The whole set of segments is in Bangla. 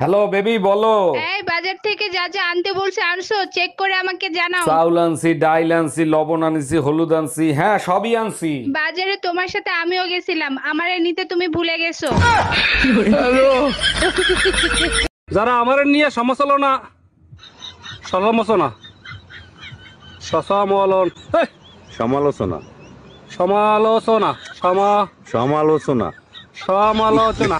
হ্যালো বেবি বলো। এই বাজার থেকে যা যা আনতে বলছে আনছো, চেক করে আমাকে জানাও। চাউল আনছি, ডাইল আনছি, লবণ আনছি, হলুদ আনছি, হ্যাঁ সবই আনছি। বাজারে তোমার সাথে আমিও গেছিলাম, আমারে নিতে তুমি ভুলে গেছো। যারা আমার নিয়ে সমালোচনা সমালোচনা সমালোচনা সমালোচনা সমালোচনা সমালোচনা সমালোচনা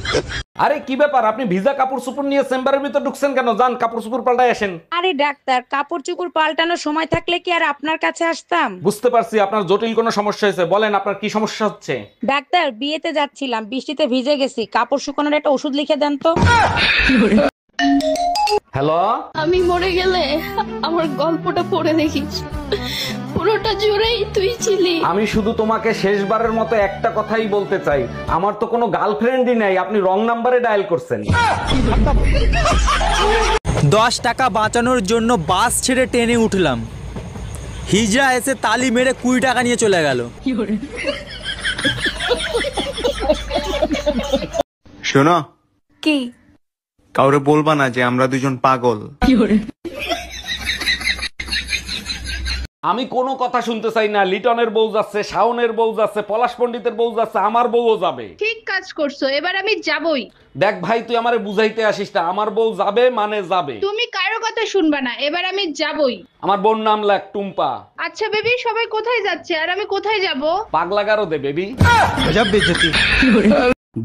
আরে কি ব্যাপার, আপনি ভিজা কাপড় চোপড় নিয়ে চেম্বারের ভিতর ঢুকছেন কেন? যান কাপড় চোপড় পাল্টাই আসেন। আরে ডাক্তার, কাপড় চোপড় পাল্টানোর সময় থাকলে কি আর আপনার কাছে আসতাম? বুঝতে পারছি আপনার জটিল কোনো সমস্যা হয়েছে, বলেন আপনার কি সমস্যা হচ্ছে। ডাক্তার, বিয়েতে যাচ্ছিলাম, বৃষ্টিতে ভিজে গেছি, কাপড় শুকানোর একটা ওষুধ লিখে দেন তো। হ্যালো, আমি মরে গেলে আমার গল্পটা পড়ে দেখিস, পুরোটা জুড়েই তুই ছিলি। আমি শুধু তোমাকে শেষবারের মতো একটা কথাই বলতে চাই, আমার তো কোনো গার্লফ্রেন্ডই নাই, আপনি রং নাম্বারে ডায়াল করছেন। 10 টাকা বাঁচানোর জন্য বাস ছেড়ে ট্রেনে উঠলাম, হিজড়া এসে তালি মেরে 20 টাকা নিয়ে চলে গেল। শোনো, কি? কাউরে বলবা না যে আমরা দুজন পাগল। আমি কোনো কথা শুনতে চাই না। লিটনের বউ যাচ্ছে, শাওনের বউ যাচ্ছে, পলাশ পণ্ডিতের বউ যাচ্ছে, আমার বউও যাবে। ঠিক কাজ করছো, এবার আমি যাবই। দেখ ভাই, তুই আমারে বুঝাইতে আসিস না, আমার বউ যাবে মানে যাবে। তুমি কারো কথা শুনবা না, এবার আমি যাবই। আমার বোন নাম লাগ টুম্পা। আচ্ছা বেবি, সবাই কোথায় যাচ্ছে আর আমি কোথায় যাব? পাগলা গারো দে বেবি।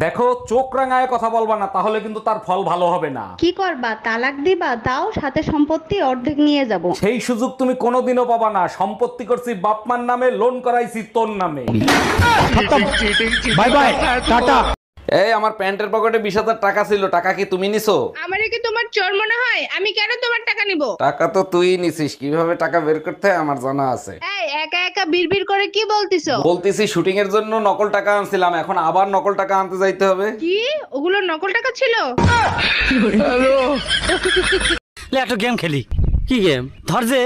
দেখো, চোখ রাঙায় কথা বলবা না, তাহলে কিন্তু তার ফল ভালো হবে না। কি করবা, তালাক দিবা? তাও সাথে সম্পত্তি অর্ধেক নিয়ে যাব। সেই সুযোগ তুমি কোনোদিনও পাবা না। সম্পত্তি করছি বাপমার নামে, লোন করাইছি তোর নামে। Bye bye tata. এই আমার প্যান্টের পকেটে 20,000 টাকা ছিল, টাকা কি তুমি নিছো? আমারে কি তোমার চোর মনে হয়? আমি কেন তোমার টাকা নিব? টাকা তো তুই নিছিস, কিভাবে টাকা বের করতে হয় আমার জানা আছে। এই একা একা বিড়বিড় করে কি বলতিছো? বলতেছি শুটিং এর জন্য নকল টাকা আনছিলাম, এখন আবার নকল টাকা আনতে যাইতে হবে। কি ওগুলো নকল টাকা ছিল? একটা গেম খেলি। কি গেম? ধর যে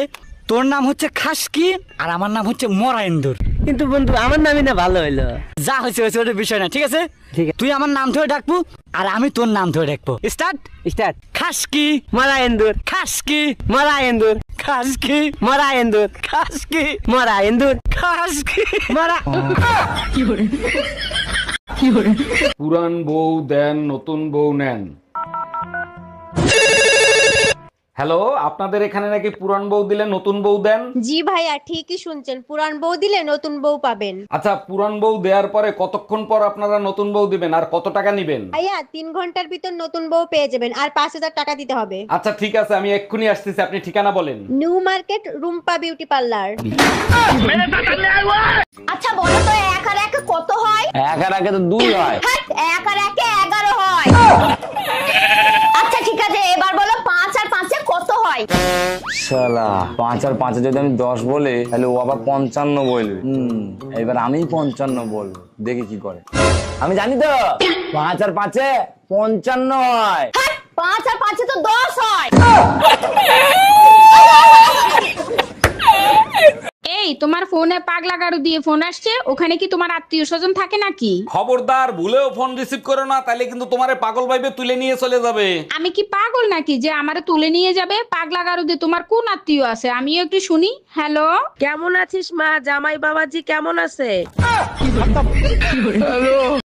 তোর নাম হচ্ছে খাসকি আর আমার নাম হচ্ছে মরাইন্দুর, কিন্তু বন্ধু আমার নামই না ভালো হইলো। যা হয়েছে হয়েছে, ওটা বিষয় না, ঠিক আছে? ঠিক আছে, তুই আমার নাম ধরে ডাকবো আর আমি তোর নাম ধরে ডাকবো। Start start. খাসকি মরাইন্দুর, খাসকি মরাইন্দুর, খাসকি মরাইন্দুর, খাসকি মরাইন্দুর, খাসকি মরা। পুরান বউ দেন, নতুন বউ নেন। হ্যালো, আপনাদের এখানে নাকি পুরান বউ দিলে নতুন বউ দেন? জি ভাইয়া, ঠিকই শুনছেন, পুরান বউ দিলে নতুন বউ পাবেন। আচ্ছা, পুরান বউ দেওয়ার পরে কতক্ষণ পর আপনারা নতুন বউ দিবেন আর কত টাকা নিবেন? ভাইয়া 3 ঘন্টার ভিতর নতুন বউ পেয়ে যাবেন, আর 5,000 টাকা দিতে হবে। আচ্ছা ঠিক আছে, আমি এক্ষুনি আসতেছি, আপনি ঠিকানা বলেন। New market, Rumpa beauty parlour. আচ্ছা বলো তো, 1 আর 1 কত হয়? 1 আর 1 তো 2 হয়। 1 আর 1 11 হয়। আচ্ছা ঠিক আছে, এবার বলো 5 আর 5 কত হয়? শালা 5 আর 5 যদি আমি 10 বলি, তাহলে ও আবার 55 বলবে। এবার আমি 55 বলবো, দেখি কি করে। আমি জানি তো 5 আর 5 55 হয়। 5 আর 5 তো 10 হয়। এই তোমার ফোনে পাগলা গাড়ু দিয়ে ফোন আসছে, ওখানে কি তোমার আত্মীয় স্বজন থাকে নাকি? খবরদার, ভুলেও ফোন রিসিভ করো না, তাইলে কিন্তু তোমারে পাগল ভাইবে তুলে নিয়ে চলে যাবে। আমি কি পাগল নাকি যে আমারে তুলে নিয়ে যাবে? পাগলা গাড়ু দিয়ে তোমার কোন আত্মীয় আছে আমিও একটু শুনি। হ্যালো, কেমন আছিস মা? জামাই বাবাজি কেমন আছে?